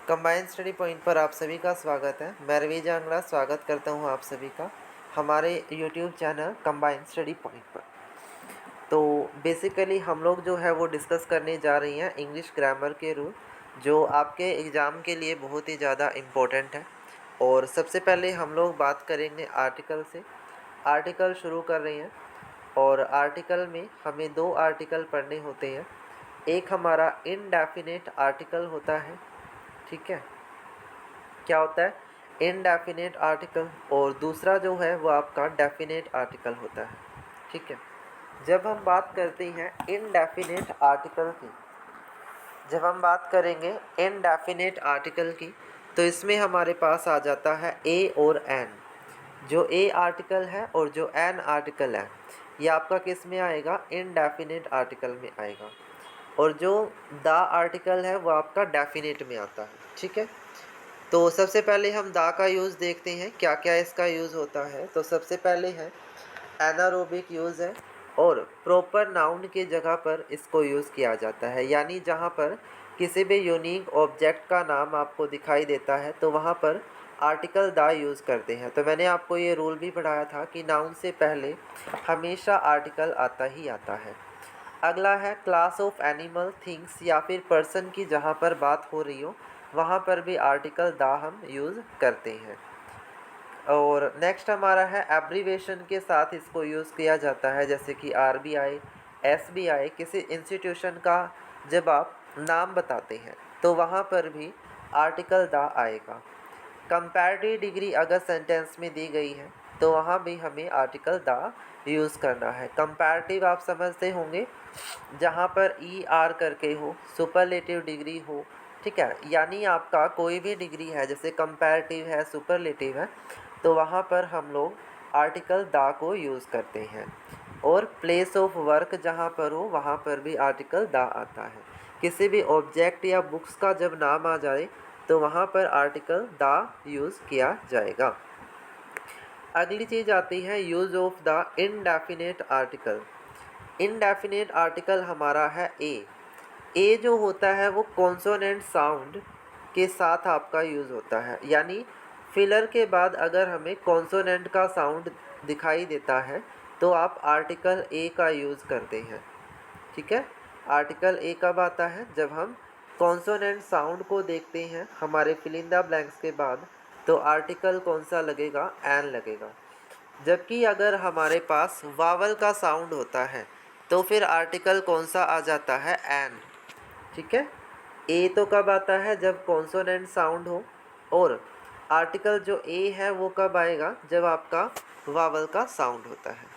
Combined study point पर आप सभी का स्वागत है। मैं रवि जांगड़ा स्वागत करता हूं आप सभी का हमारे YouTube channel combined study point पर। तो बेसिकली हम लोग जो है वो डिस्कस करने जा रही हैं इंग्लिश ग्रामर के रूल, जो आपके एग्ज़ाम के लिए बहुत ही ज़्यादा इम्पोर्टेंट है। और सबसे पहले हम लोग बात करेंगे आर्टिकल से। आर्टिकल शुरू कर रहे हैं और आर्टिकल में हमें दो आर्टिकल पढ़ने होते हैं। एक हमारा इनडेफिनेट आर्टिकल होता है, ठीक है, क्या होता है इनडेफिनेट आर्टिकल, और दूसरा जो है वो आपका डेफिनेट आर्टिकल होता है, ठीक है। जब हम बात करते हैं इनडेफिनेट आर्टिकल की, जब हम बात करेंगे इनडेफिनेट आर्टिकल की, तो इसमें हमारे पास आ जाता है ए और एन। जो ए आर्टिकल है और जो एन आर्टिकल है, ये आपका किस में आएगा, इनडेफिनेट आर्टिकल में आएगा। और जो द आर्टिकल है वो आपका डेफिनेट में आता है, ठीक है। तो सबसे पहले हम दा का यूज़ देखते हैं, क्या क्या इसका यूज़ होता है। तो सबसे पहले है एनारोबिक यूज़ है, और प्रॉपर नाउन की जगह पर इसको यूज़ किया जाता है, यानी जहाँ पर किसी भी यूनिक ऑब्जेक्ट का नाम आपको दिखाई देता है तो वहाँ पर आर्टिकल दा यूज़ करते हैं। तो मैंने आपको ये रूल भी पढ़ाया था कि नाउन से पहले हमेशा आर्टिकल आता ही आता है। अगला है क्लास ऑफ एनिमल, थिंग्स या फिर पर्सन की जहाँ पर बात हो रही हो वहाँ पर भी आर्टिकल दा हम यूज़ करते हैं। और नेक्स्ट हमारा है एब्रीवेशन के साथ इसको यूज़ किया जाता है, जैसे कि आरबीआई, एसबीआई, किसी इंस्टीट्यूशन का जब आप नाम बताते हैं तो वहाँ पर भी आर्टिकल दा आएगा। कंपैरेटिव डिग्री अगर सेंटेंस में दी गई है तो वहाँ भी हमें आर्टिकल दा यूज़ करना है। कंपैरेटिव आप समझते होंगे, जहाँ पर ई आर करके हो, सुपरलेटिव डिग्री हो, ठीक है, यानी आपका कोई भी डिग्री है, जैसे कंपैरेटिव है, सुपरलेटिव है, तो वहाँ पर हम लोग आर्टिकल दा को यूज़ करते हैं। और प्लेस ऑफ वर्क जहाँ पर हो वहाँ पर भी आर्टिकल दा आता है। किसी भी ऑब्जेक्ट या बुक्स का जब नाम आ जाए तो वहाँ पर आर्टिकल दा यूज़ किया जाएगा। अगली चीज़ आती है use of the indefinite article. Indefinite article हमारा है ए जो होता है वो कॉन्सोनेंट साउंड के साथ आपका यूज़ होता है, यानी फिलर के बाद अगर हमें कॉन्सोनेंट का साउंड दिखाई देता है तो आप आर्टिकल ए का यूज़ करते हैं, ठीक है। आर्टिकल ए कब आता है, जब हम कॉन्सोनेंट साउंड को देखते हैं हमारे फिल इन द ब्लैंक्स के बाद, तो आर्टिकल कौन सा लगेगा, एन लगेगा। जबकि अगर हमारे पास वावल का साउंड होता है तो फिर आर्टिकल कौन सा आ जाता है, एन, ठीक है। ए तो कब आता है, जब कॉन्सोनेंट साउंड हो, और आर्टिकल जो ए है वो कब आएगा, जब आपका वावल का साउंड होता है।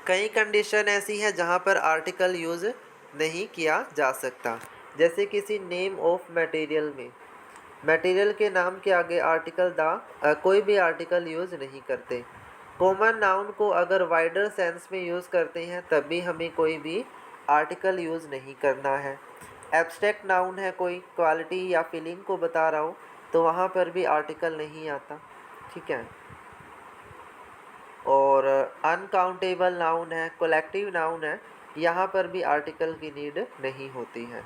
कई कंडीशन ऐसी है जहाँ पर आर्टिकल यूज़ नहीं किया जा सकता, जैसे किसी नेम ऑफ मटेरियल में मटेरियल के नाम के आगे आर्टिकल कोई भी आर्टिकल यूज़ नहीं करते। कॉमन नाउन को अगर वाइडर सेंस में यूज़ करते हैं तब भी हमें कोई भी आर्टिकल यूज़ नहीं करना है। एब्स्ट्रैक्ट नाउन है, कोई क्वालिटी या फीलिंग को बता रहा हो तो वहाँ पर भी आर्टिकल नहीं आता, ठीक है। और अनकाउंटेबल नाउन है, कलेक्टिव नाउन है, यहाँ पर भी आर्टिकल की नीड नहीं होती है।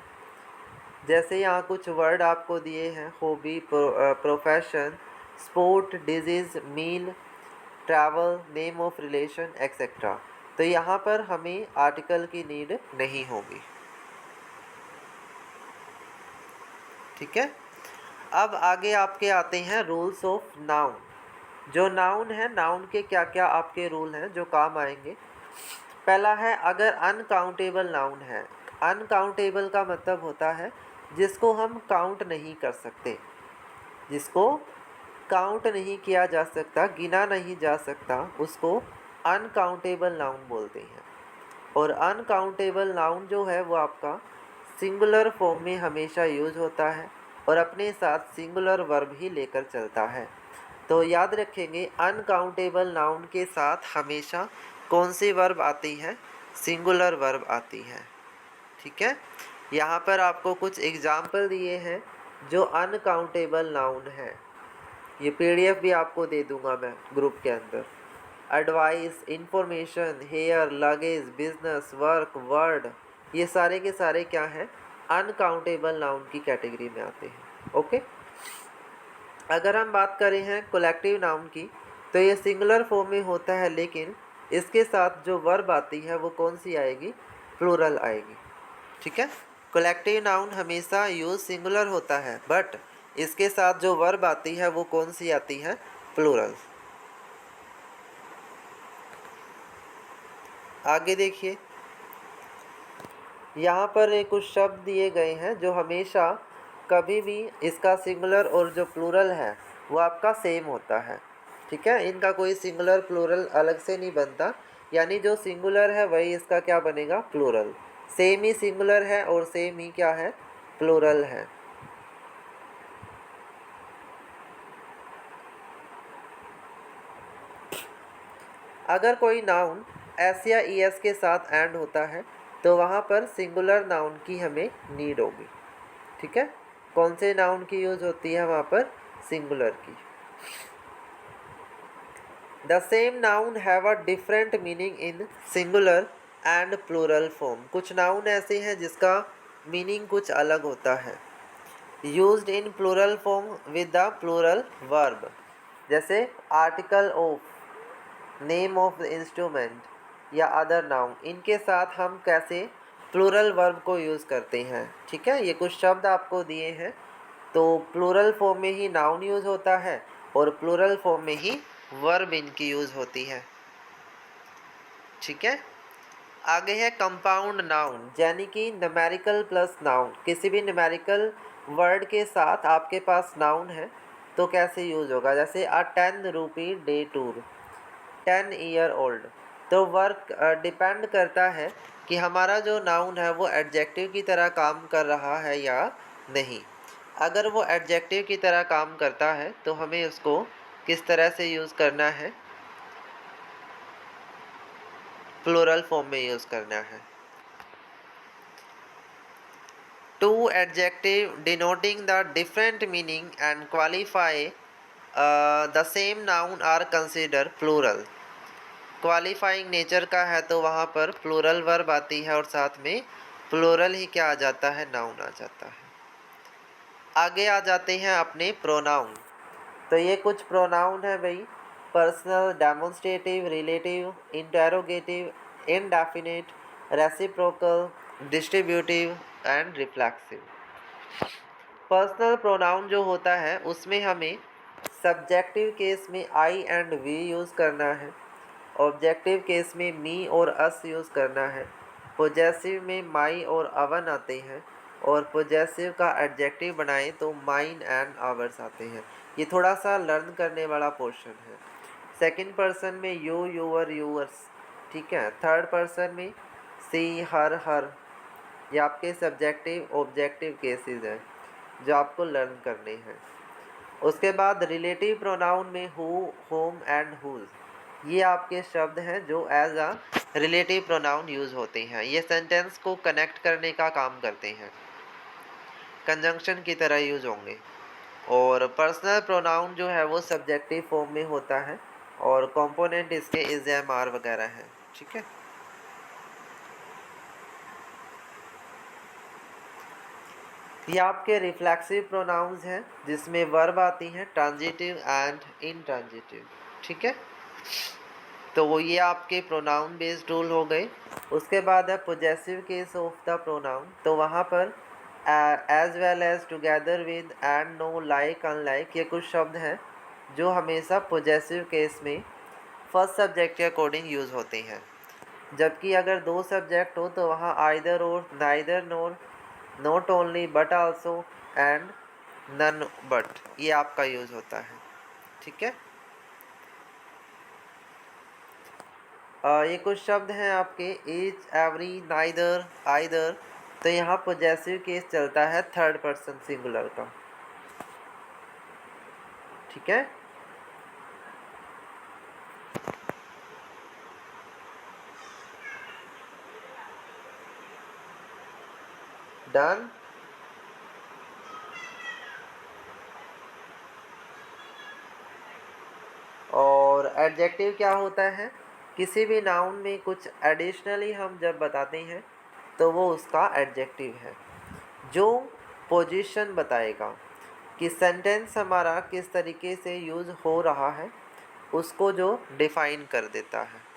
जैसे यहाँ कुछ वर्ड आपको दिए हैं, hobby, profession, sport, disease, meal, travel, name of relation etcetera, तो यहाँ पर हमें आर्टिकल की नीड नहीं होगी, ठीक है। अब आगे आपके आते हैं रूल्स ऑफ नाउन। जो नाउन है, नाउन के क्या क्या आपके रूल हैं जो काम आएंगे। पहला है, अगर अनकाउंटेबल नाउन है, अनकाउंटेबल का मतलब होता है जिसको हम काउंट नहीं कर सकते, जिसको काउंट नहीं किया जा सकता, गिना नहीं जा सकता, उसको अनकाउंटेबल नाउन बोलते हैं। और अनकाउंटेबल नाउन जो है वो आपका सिंगुलर फॉर्म में हमेशा यूज होता है और अपने साथ सिंगुलर वर्ब ही लेकर चलता है। तो याद रखेंगे, अनकाउंटेबल नाउन के साथ हमेशा कौन सी वर्ब आती है, सिंगुलर वर्ब आती है, ठीक है। यहाँ पर आपको कुछ एग्जाम्पल दिए हैं जो अनकाउंटेबल नाउन है। ये पीडीएफ भी आपको दे दूंगा मैं ग्रुप के अंदर। Advice, information, hair, luggage, business, work, word, ये सारे के सारे क्या हैं, अनकाउंटेबल नाउन की कैटेगरी में आते हैं। ओके, अगर हम बात करें हैं कोलेक्टिव नाउन की, तो ये सिंगुलर फॉर्म में होता है, लेकिन इसके साथ जो वर्ब आती है वो कौन सी आएगी? प्लूरल आएगी। ठीक है, कोलेक्टिव नाउन हमेशा यूज सिंगुलर होता है, बट इसके साथ जो वर्ब आती है वो कौन सी आती है? प्लूरल। आगे देखिए, यहाँ पर कुछ शब्द दिए गए हैं जो हमेशा कभी भी इसका सिंगुलर और जो प्लूरल है वो आपका सेम होता है। ठीक है, इनका कोई सिंगुलर प्लूरल अलग से नहीं बनता, यानी जो सिंगुलर है वही इसका क्या बनेगा? प्लूरल। सेम ही सिंगुलर है और सेम ही क्या है? प्लूरल है। अगर कोई नाउन एस या ई एस के साथ एंड होता है तो वहाँ पर सिंगुलर नाउन की हमें नीड होगी। ठीक है, कौन से नाउन की यूज होती है वहाँ पर? सिंगुलर की। The same noun have a different meaning in singular and plural form. कुछ नाउन ऐसे हैं जिसका मीनिंग कुछ अलग होता है। Used in plural form with the plural verb, जैसे article of, name of the instrument या अदर नाउन, इनके साथ हम कैसे प्लूरल वर्ब को यूज़ करते हैं। ठीक है, ये कुछ शब्द आपको दिए हैं, तो प्लूरल फॉर्म में ही नाउन यूज़ होता है और प्लूरल फॉर्म में ही वर्ब इनकी यूज़ होती है। ठीक है, आगे है कंपाउंड नाउन, यानी कि न्यूमेरिकल प्लस नाउन। किसी भी न्यूमेरिकल वर्ड के साथ आपके पास नाउन है तो कैसे यूज़ होगा? जैसे अ 10 रुपी डे टूर, 10 ईयर ओल्ड। तो वर्क डिपेंड करता है कि हमारा जो नाउन है वो एडजेक्टिव की तरह काम कर रहा है या नहीं। अगर वो एडजेक्टिव की तरह काम करता है तो हमें उसको किस तरह से यूज़ करना है? प्लूरल फॉर्म में यूज़ करना है। Two adjective denoting the different meaning and qualify the same noun are considered plural। Qualifying nature का है तो वहाँ पर प्लूरल वर्ब आती है और साथ में प्लूरल ही क्या आ जाता है? नाउन आ जाता है। आगे आ जाते हैं अपने प्रोनाउन। तो ये कुछ प्रोनाउन है भाई, personal, demonstrative, relative, interrogative, indefinite, reciprocal, distributive and reflexive. Personal pronoun जो होता है उसमें हमें सब्जेक्टिव केस में आई एंड वी यूज़ करना है, ऑब्जेक्टिव केस में मी और अस यूज़ करना है, पोजेसिव में माई और अवन आते हैं, और पोजेसिव का एडजेक्टिव बनाएं तो माइन एंड आवर्स आते हैं। ये थोड़ा सा लर्न करने वाला पोर्शन है। सेकंड पर्सन में यू, यूअर, यूअर्स। ठीक है, थर्ड पर्सन में सी, हर। ये आपके सब्जेक्टिव ऑब्जेक्टिव केसेस हैं जो आपको लर्न करने हैं। उसके बाद रिलेटिव प्रोनाउन में हु, होम एंड हुज। ये आपके शब्द हैं जो as a relative pronoun use होते हैं। ये सेंटेंस को कनेक्ट करने का काम करते हैं, कंजंक्शन की तरह यूज़ होंगे। और पर्सनल प्रोनाउन जो है वो सब्जेक्टिव फॉर्म में होता है और कंपोनेंट इसके इज, एम, आर वगैरह है। ठीक है, ये आपके रिफ्लेक्सिव प्रोनाउंस हैं जिसमें वर्ब आती हैं ट्रांजिटिव एंड इनट्रांजिटिव। ठीक है, तो वो ये आपके प्रोनाउन बेस्ड रूल हो गए। उसके बाद है possessive case of the pronoun. तो वहाँ पर as well as, together with, and, no, like, unlike, ये कुछ शब्द हैं जो हमेशा पोजेसिव केस में फर्स्ट सब्जेक्ट के अकॉर्डिंग यूज़ होते हैं। जबकि अगर दो सब्जेक्ट हो तो वहाँ either or, neither nor, not only but also and none but, ये आपका यूज़ होता है। ठीक है, ये कुछ शब्द हैं आपके ईच, एवरी, नाइदर, आइदर। तो यहाँ पोजेसिव केस चलता है थर्ड पर्सन सिंगुलर का। ठीक है, डन। और एडजेक्टिव क्या होता है? किसी भी नाउन में कुछ एडिशनली हम जब बताते हैं तो वो उसका एडजेक्टिव है। जो पोजीशन बताएगा कि सेंटेंस हमारा किस तरीके से यूज़ हो रहा है, उसको जो डिफ़ाइन कर देता है।